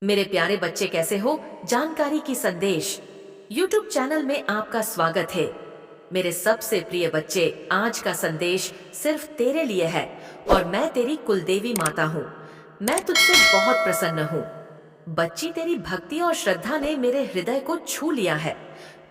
मेरे प्यारे बच्चे कैसे हो? जानकारी की संदेश यूट्यूब चैनल में आपका स्वागत है। मेरे सबसे प्रिय बच्चे, आज का संदेश सिर्फ तेरे लिए है और मैं तेरी कुलदेवी माता हूँ। मैं तुझसे बहुत प्रसन्न हूँ। बच्ची, तेरी भक्ति और श्रद्धा ने मेरे हृदय को छू लिया है।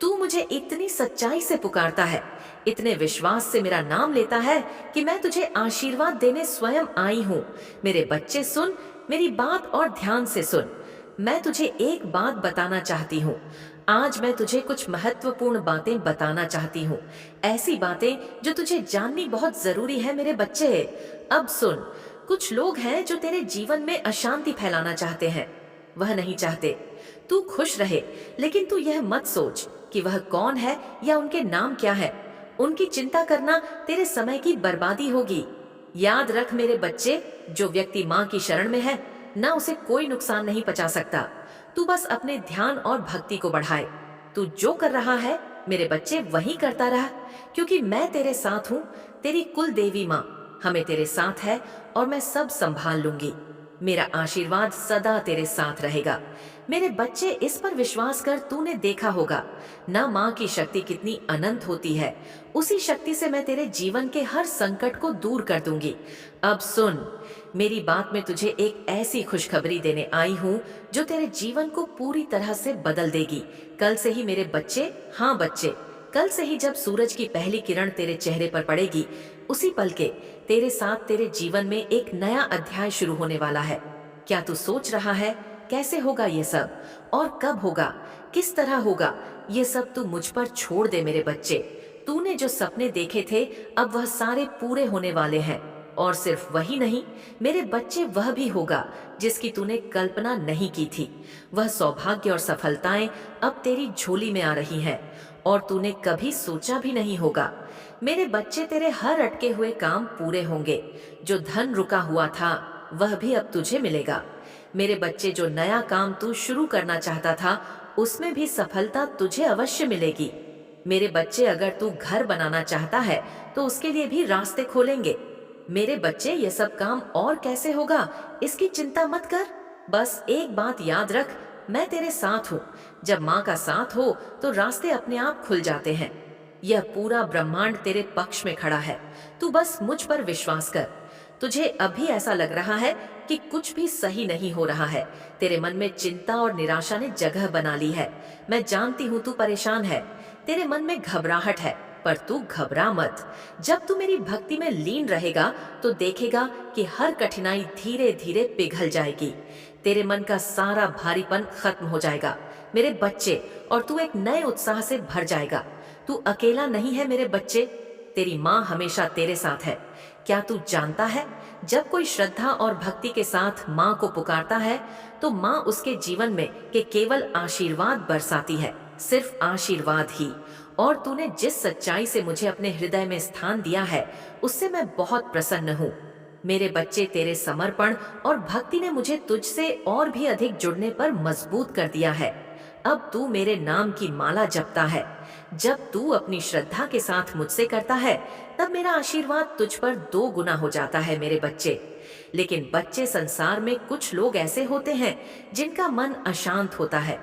तू मुझे इतनी सच्चाई से पुकारता है, इतने विश्वास से मेरा नाम लेता है कि मैं तुझे आशीर्वाद देने स्वयं आई हूँ। मेरे बच्चे सुन, मेरी बात और ध्यान से सुन। मैं तुझे एक बात बताना चाहती हूँ। आज मैं तुझे कुछ महत्वपूर्ण बातें बताना चाहती हूँ, ऐसी बातें जो तुझे जाननी बहुत जरूरी है मेरे बच्चे। अब सुन, कुछ लोग हैं जो तेरे जीवन में अशांति फैलाना चाहते हैं। वह नहीं चाहते तू खुश रहे, लेकिन तू यह मत सोच कि वह कौन है या उनके नाम क्या है। उनकी चिंता करना तेरे समय की बर्बादी होगी। याद रख मेरे बच्चे, जो व्यक्ति माँ की शरण में है, ना उसे कोई नुकसान नहीं पहुंचा सकता। तू बस अपने ध्यान और भक्ति को बढ़ाए। तू जो कर रहा है मेरे बच्चे, वही करता रहा, क्योंकि मैं तेरे साथ हूँ। तेरी कुल देवी माँ हमें तेरे साथ है और मैं सब संभाल लूंगी। मेरा आशीर्वाद सदा तेरे साथ रहेगा। मेरे बच्चे, इस पर विश्वास कर। तूने देखा होगा ना माँ की शक्ति कितनी अनंत होती है। उसी शक्ति से मैं तेरे जीवन के हर संकट को दूर कर दूंगी। अब सुन, मेरी बात में तुझे एक ऐसी खुशखबरी देने आई हूँ जो तेरे जीवन को पूरी तरह से बदल देगी। कल से ही मेरे बच्चे, हाँ बच्चे, कल से ही जब सूरज की पहली किरण तेरे चेहरे पर पड़ेगी, उसी पल के तेरे साथ तेरे जीवन में एक नया अध्याय शुरू होने वाला है। क्या तू सोच रहा है कैसे होगा ये सब, और कब होगा, किस तरह होगा? ये सब तू मुझ पर छोड़ दे मेरे बच्चे। तूने जो सपने देखे थे, अब वह सारे पूरे होने वाले हैं। और सिर्फ वही नहीं मेरे बच्चे, वह भी होगा जिसकी तूने कल्पना नहीं की थी। वह सौभाग्य और सफलताएं अब तेरी झोली में आ रही हैं और तूने कभी सोचा भी नहीं होगा। मेरे बच्चे, तेरे हर अटके हुए काम पूरे होंगे। जो धन रुका हुआ था, वह भी अब तुझे मिलेगा। मेरे बच्चे, जो नया काम तू शुरू करना चाहता था, उसमें भी सफलता तुझे अवश्य मिलेगी। मेरे बच्चे, अगर तू घर बनाना चाहता है तो उसके लिए भी रास्ते खोलेंगे। मेरे बच्चे, ये सब काम और कैसे होगा, इसकी चिंता मत कर। बस एक बात याद रख, मैं तेरे साथ हूँ। जब माँ का साथ हो तो रास्ते अपने आप खुल जाते हैं। यह पूरा ब्रह्मांड तेरे पक्ष में खड़ा है। तू बस मुझ पर विश्वास कर। तुझे अभी ऐसा लग रहा है कि कुछ भी सही नहीं हो रहा है। तेरे मन में चिंता और निराशा ने जगह बना ली है। मैं जानती हूँ तू परेशान है, तेरे मन में घबराहट है, पर तू घबरा मत। जब तू मेरी भक्ति में लीन रहेगा तो देखेगा कि हर कठिनाई धीरे धीरे पिघल जाएगी। तेरे मन का सारा भारीपन खत्म हो जाएगा मेरे बच्चे, और तू एक नए उत्साह से भर जाएगा। तू अकेला नहीं है मेरे बच्चे, तेरी माँ हमेशा तेरे साथ है। क्या तू जानता है, जब कोई श्रद्धा और भक्ति के साथ माँ को पुकारता है तो माँ उसके जीवन में के केवल आशीर्वाद बरसाती है, सिर्फ आशीर्वाद ही। और तूने जिस सच्चाई से मुझे अपने हृदय में स्थान दिया है, उससे मैं बहुत प्रसन्न हूँ। मेरे बच्चे, तेरे समर्पण और भक्ति ने मुझे तुझसे और भी अधिक जुड़ने पर मजबूत कर दिया है। अब तू मेरे नाम की माला जपता है। जब तू अपनी श्रद्धा के साथ मुझसे करता है, तब मेरा आशीर्वाद तुझ पर 2 गुना हो जाता है मेरे बच्चे। लेकिन बच्चे, संसार में कुछ लोग ऐसे होते हैं जिनका मन अशांत होता है।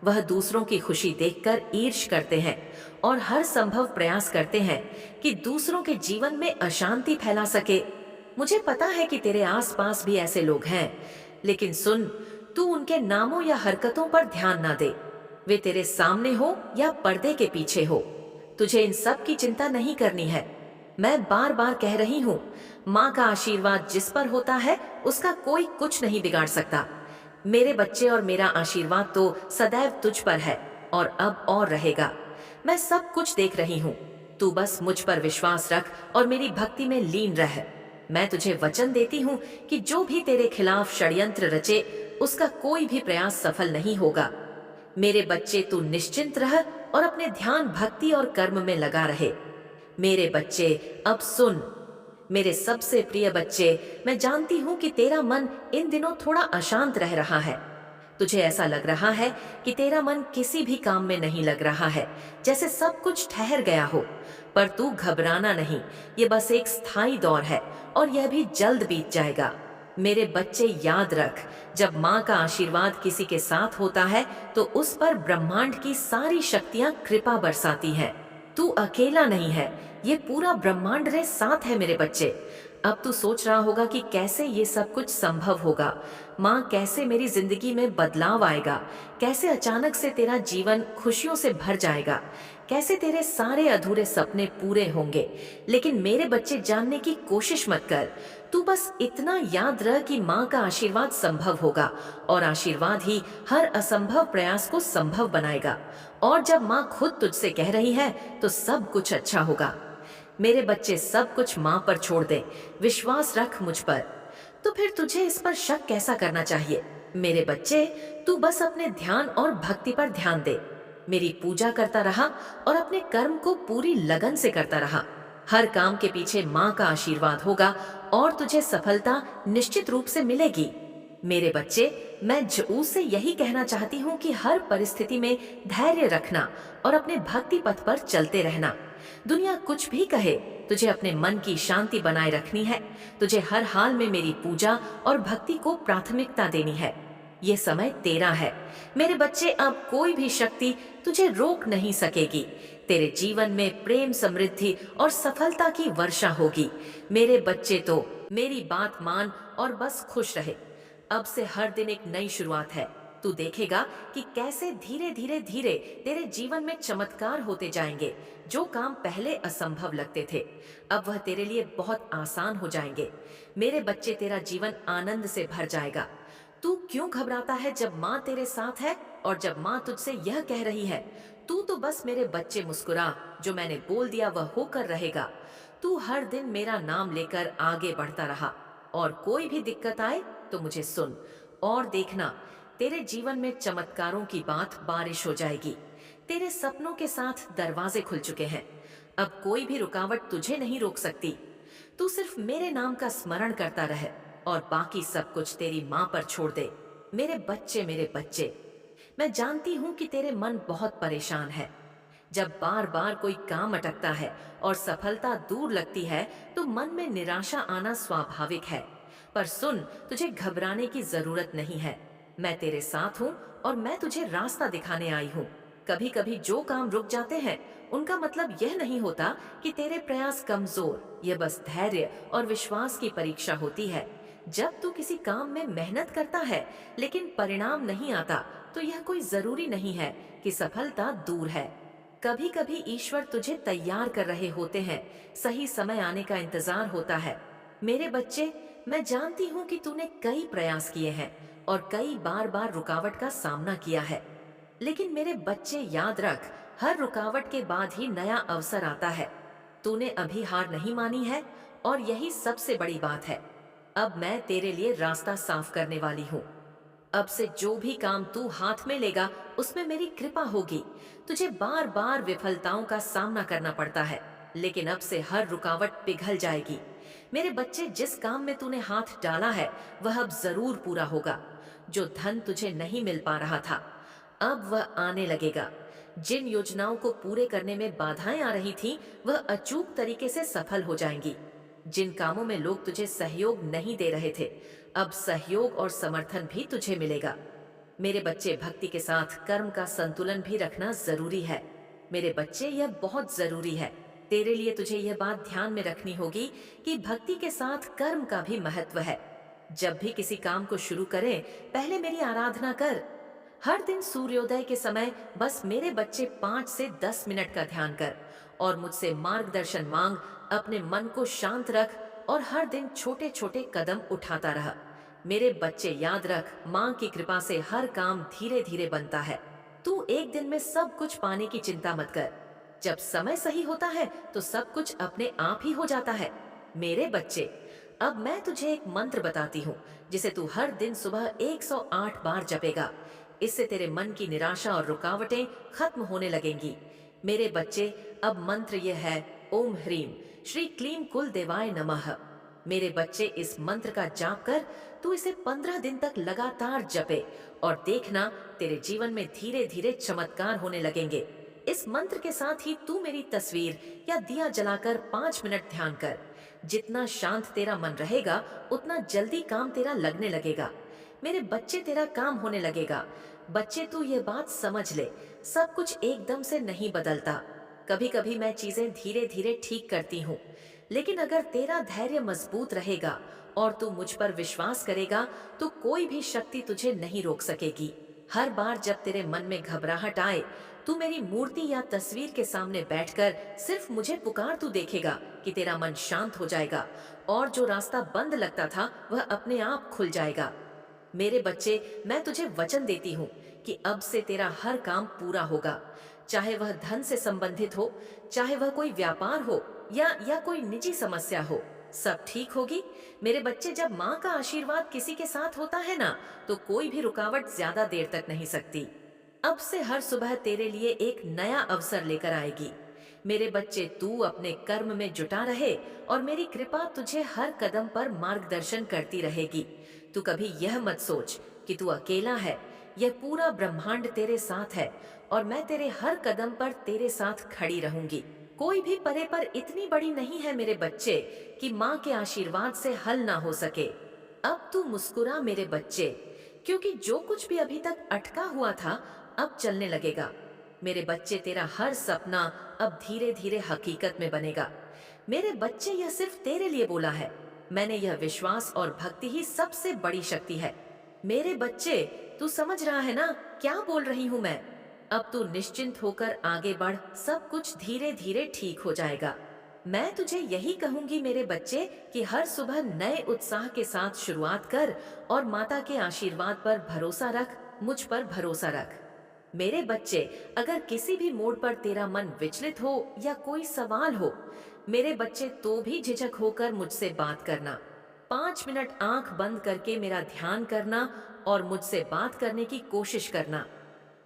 वह दूसरों की खुशी देखकर ईर्ष्या करते हैं और हर संभव प्रयास करते हैं कि दूसरों के जीवन में अशांति फैला सके। मुझे पता है कि तेरे आसपास भी ऐसे लोग हैं, लेकिन सुन, तू उनके नामों या हरकतों पर ध्यान ना दे। वे तेरे सामने हो या पर्दे के पीछे हो, तुझे इन सब की चिंता नहीं करनी है। मैं बार बार कह रही हूँ, माँ का आशीर्वाद जिस पर होता है, उसका कोई कुछ नहीं बिगाड़ सकता। मेरे बच्चे, और मेरा आशीर्वाद तो सदैव तुझ पर है और अब और रहेगा। मैं सब कुछ देख रही हूँ। तू बस मुझ पर विश्वास रख और मेरी भक्ति में लीन रह। मैं तुझे वचन देती हूँ कि जो भी तेरे खिलाफ षड्यंत्र रचे, उसका कोई भी प्रयास सफल नहीं होगा। मेरे बच्चे, तू निश्चिंत रह और अपने ध्यान, भक्ति और कर्म में लगा रहे। मेरे बच्चे, अब सुन। मेरे सबसे प्रिय बच्चे, मैं जानती हूँ कि तेरा मन इन दिनों थोड़ा अशांत रह रहा है। तुझे ऐसा लग रहा है कि तेरा मन किसी भी काम में नहीं लग रहा है, जैसे सब कुछ ठहर गया हो। पर तू घबराना नहीं, ये बस एक स्थायी दौर है और यह भी जल्द बीत जाएगा। मेरे बच्चे याद रख, जब माँ का आशीर्वाद किसी के साथ होता है तो उस पर ब्रह्मांड की सारी शक्तियां कृपा बरसाती हैं। तू अकेला नहीं है, ये पूरा ब्रह्मांड रे साथ है मेरे बच्चे। अब तू सोच रहा होगा कि कैसे ये सब कुछ संभव होगा, माँ कैसे मेरी जिंदगी में बदलाव आएगा, कैसे अचानक से तेरा जीवन खुशियों से भर जाएगा, कैसे तेरे सारे अधूरे सपने पूरे होंगे। लेकिन मेरे बच्चे, जानने की कोशिश मत कर। तू बस इतना याद रख कि माँ का आशीर्वाद संभव होगा, और आशीर्वाद ही हर असंभव प्रयास को संभव बनाएगा। और जब माँ खुद तुझसे कह रही है तो सब कुछ अच्छा होगा। मेरे बच्चे, सब कुछ माँ पर छोड़ दे, विश्वास रख मुझ पर। तो फिर तुझे इस पर शक कैसा करना चाहिए? मेरे बच्चे, तू बस अपने ध्यान और भक्ति पर ध्यान दे। मेरी पूजा करता रहा और अपने कर्म को पूरी लगन से करता रहा। हर काम के पीछे माँ का आशीर्वाद होगा और तुझे सफलता निश्चित रूप से मिलेगी। मेरे बच्चे, मैं जूस से यही कहना चाहती हूँ कि हर परिस्थिति में धैर्य रखना और अपने भक्ति पथ पर चलते रहना। दुनिया कुछ भी कहे, तुझे अपने मन की शांति बनाए रखनी है। तुझे हर हाल में मेरी पूजा और भक्ति को प्राथमिकता देनी है। ये समय तेरा है मेरे बच्चे, अब कोई भी शक्ति तुझे रोक नहीं सकेगी। तेरे जीवन में प्रेम, समृद्धि और सफलता की वर्षा होगी। मेरे बच्चे, तो मेरी बात मान और बस खुश रहे। अब से हर दिन एक नई शुरुआत है। तू देखेगा कि कैसे धीरे धीरे धीरे तेरे जीवन में चमत्कार होते जाएंगे। जो काम पहले असंभव लगते थे, अब वह तेरे लिए बहुत आसान हो जाएंगे। मेरे बच्चे, तेरा जीवन आनंद से भर जाएगा। तू क्यों घबराता है जब माँ तेरे साथ है और जब माँ तुझसे यह कह रही है? तू तो बस मेरे बच्चे मुस्कुरा, जो मैंने बोल दिया वह होकर रहेगा। तू हर दिन मेरा नाम लेकर आगे बढ़ता रहा, और कोई भी दिक्कत आए तो मुझे सुन और देखना, तेरे जीवन में चमत्कारों की बात बारिश हो जाएगी। तेरे सपनों के साथ दरवाजे खुल चुके हैं। अब कोई भी रुकावट तुझे नहीं रोक सकती। तू सिर्फ मेरे नाम का स्मरण करता रहे और बाकी सब कुछ तेरी माँ पर छोड़ दे। मेरे बच्चे, मेरे बच्चे, मैं जानती हूँ कि तेरे मन बहुत परेशान है। जब बार बार कोई काम अटकता है और सफलता दूर लगती है तो मन में निराशा आना स्वाभाविक है। पर सुन, तुझे घबराने की जरूरत नहीं है। मैं तेरे साथ हूँ और मैं तुझे रास्ता दिखाने आई हूँ। कभी कभी जो काम रुक जाते हैं, उनका मतलब यह नहीं होता कि तेरे प्रयास कमजोर, यह बस धैर्य और विश्वास की परीक्षा होती है। जब तू किसी काम में मेहनत करता है लेकिन परिणाम नहीं आता, तो यह कोई जरूरी नहीं है कि सफलता दूर है। कभी कभी ईश्वर तुझे तैयार कर रहे होते हैं, सही समय आने का इंतजार होता है। मेरे बच्चे, मैं जानती हूँ कि तूने कई प्रयास किए हैं और कई बार बार रुकावट का सामना किया है। लेकिन मेरे बच्चे, याद रख, हर रुकावट के बाद ही नया अवसर आता है। तूने अभी हार नहीं मानी है, और यही सबसे बड़ी बात है। अब मैं तेरे लिए रास्ता साफ करने वाली हूँ। अब से जो भी काम तू हाथ में लेगा, उसमें मेरी कृपा होगी। तुझे बार बार विफलताओं का सामना करना पड़ता है, लेकिन अब से हर रुकावट पिघल जाएगी। मेरे बच्चे, जिस काम में तूने हाथ डाला है वह अब जरूर पूरा होगा। जो धन तुझे नहीं मिल पा रहा था, अब वह आने लगेगा। जिन योजनाओं को पूरे करने में बाधाएं आ रही थीं, वह अचूक तरीके से सफल हो जाएंगी। जिन कामों में लोग तुझे सहयोग नहीं दे रहे थे, अब सहयोग और समर्थन भी तुझे मिलेगा। मेरे बच्चे, भक्ति के साथ कर्म का संतुलन भी रखना जरूरी है। मेरे बच्चे, यह बहुत जरूरी है। तेरे लिए तुझे यह बात ध्यान में रखनी होगी कि भक्ति के साथ कर्म का भी महत्व है। जब भी किसी काम को शुरू करें, पहले मेरी आराधना कर। हर दिन सूर्योदय के समय बस मेरे बच्चे 5 से 10 मिनट का ध्यान कर और मुझसे मार्गदर्शन मांग। अपने मन को शांत रख और हर दिन छोटे छोटे कदम उठाता रह। मेरे बच्चे, याद रख, माँ की कृपा से हर काम धीरे धीरे बनता है। तू एक दिन में सब कुछ पाने की चिंता मत कर। जब समय सही होता है तो सब कुछ अपने आप ही हो जाता है। मेरे बच्चे, अब मैं तुझे एक मंत्र बताती हूँ, जिसे तू हर दिन सुबह 108 बार जपेगा। इससे तेरे मन की निराशा और रुकावटें खत्म होने लगेंगी। मेरे बच्चे, अब मंत्र यह है: ओम ह्रीम श्री क्लीम कुल देवाय नमः। मेरे बच्चे, इस मंत्र का जाप कर। तू इसे 15 दिन तक लगातार जपे और देखना, तेरे जीवन में धीरे धीरे चमत्कार होने लगेंगे। इस मंत्र के साथ ही तू मेरी तस्वीर या दिया जलाकर 5 मिनट ध्यान कर। जितना शांत तेरा मन रहेगा उतना जल्दी काम तेरा लगने लगेगा। मेरे बच्चे तेरा काम होने लगेगा। बच्चे तू ये बात समझ ले, सब कुछ एकदम से नहीं बदलता। कभी कभी मैं चीजें धीरे धीरे ठीक करती हूँ, लेकिन अगर तेरा धैर्य मजबूत रहेगा और तू मुझ पर विश्वास करेगा तो कोई भी शक्ति तुझे नहीं रोक सकेगी। हर बार जब तेरे मन में घबराहट आए, तू मेरी मूर्ति या तस्वीर के सामने बैठकर सिर्फ मुझे पुकार, तू देखेगा कि तेरा मन शांत हो जाएगा और जो रास्ता बंद लगता था वह अपने आप खुल जाएगा। मेरे बच्चे, मैं तुझे वचन देती हूँ कि अब से तेरा हर काम पूरा होगा, चाहे वह धन से संबंधित हो, चाहे वह कोई व्यापार हो या कोई निजी समस्या हो, सब ठीक होगी। मेरे बच्चे, जब माँ का आशीर्वाद किसी के साथ होता है ना, तो कोई भी रुकावट ज्यादा देर तक नहीं सकती। अब से हर सुबह तेरे लिए एक नया अवसर लेकर आएगी। मेरे बच्चे, तू अपने कर्म में जुटा रहे और मेरी कृपा तुझे हर कदम पर मार्गदर्शन करती रहेगी। तू कभी यह मत सोच कि तू अकेला है, यह पूरा ब्रह्मांड तेरे साथ है और मैं तेरे हर कदम पर तेरे साथ खड़ी रहूंगी। कोई भी परे पर इतनी बड़ी नहीं है मेरे बच्चे कि माँ के आशीर्वाद से हल ना हो सके। अब तू मुस्कुरा मेरे बच्चे, क्योंकि जो कुछ भी अभी तक अटका हुआ था अब चलने लगेगा। मेरे बच्चे, तेरा हर सपना अब धीरे धीरे हकीकत में बनेगा। मेरे बच्चे, यह सिर्फ तेरे लिए बोला है। मैंने यह विश्वास और भक्ति ही सबसे बड़ी शक्ति है। मेरे बच्चे, तू समझ रहा है ना क्या बोल रही हूँ मैं? अब तू निश्चिंत होकर आगे बढ़, सब कुछ धीरे धीरे ठीक हो जाएगा। मैं तुझे यही कहूंगी मेरे बच्चे कि हर सुबह नए उत्साह के साथ शुरुआत कर और माता के आशीर्वाद पर भरोसा रख, मुझ पर भरोसा रख। मेरे बच्चे, अगर किसी भी मोड़ पर तेरा मन विचलित हो या कोई सवाल हो, मेरे बच्चे, तो भी झिझक होकर मुझसे बात करना। 5 मिनट आंख बंद करके मेरा ध्यान करना और मुझसे बात करने की कोशिश करना।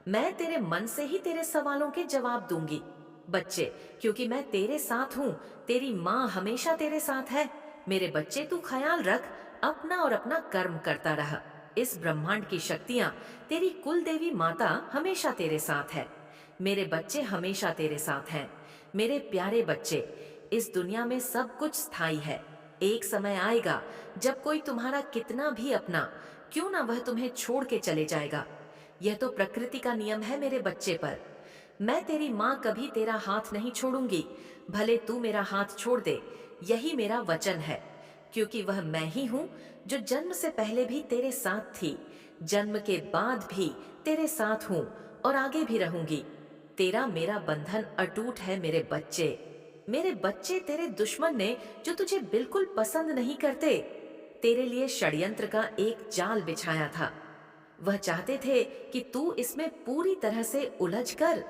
मैं तेरे मन से ही तेरे सवालों के जवाब दूंगी बच्चे, क्योंकि मैं तेरे साथ हूँ। तेरी माँ हमेशा तेरे साथ है। मेरे बच्चे, तू ख्याल रख अपना और अपना कर्म करता रहा। इस ब्रह्मांड की शक्तियाँ, तेरी कुल देवी माता हमेशा तेरे साथ है। मेरे बच्चे हमेशा तेरे साथ हैं। मेरे प्यारे बच्चे, इस दुनिया में सब कुछ स्थायी है। एक समय आएगा जब कोई तुम्हारा कितना भी अपना क्यों ना, वह तुम्हें छोड़ के चले जाएगा। यह तो प्रकृति का नियम है मेरे बच्चे। पर मैं तेरी माँ कभी तेरा हाथ नहीं छोड़ूंगी, भले तू मेरा हाथ छोड़ दे। यही मेरा वचन है, क्योंकि वह मैं ही हूँ जो जन्म से पहले भी तेरे साथ थी, जन्म के बाद भी तेरे साथ हूँ और आगे भी रहूंगी। तेरा मेरा बंधन अटूट है मेरे बच्चे। मेरे बच्चे, तेरे दुश्मन ने, जो तुझे बिल्कुल पसंद नहीं करते, तेरे लिए षड्यंत्र का एक जाल बिछाया था। वह चाहते थे कि तू इसमें पूरी तरह से उलझ कर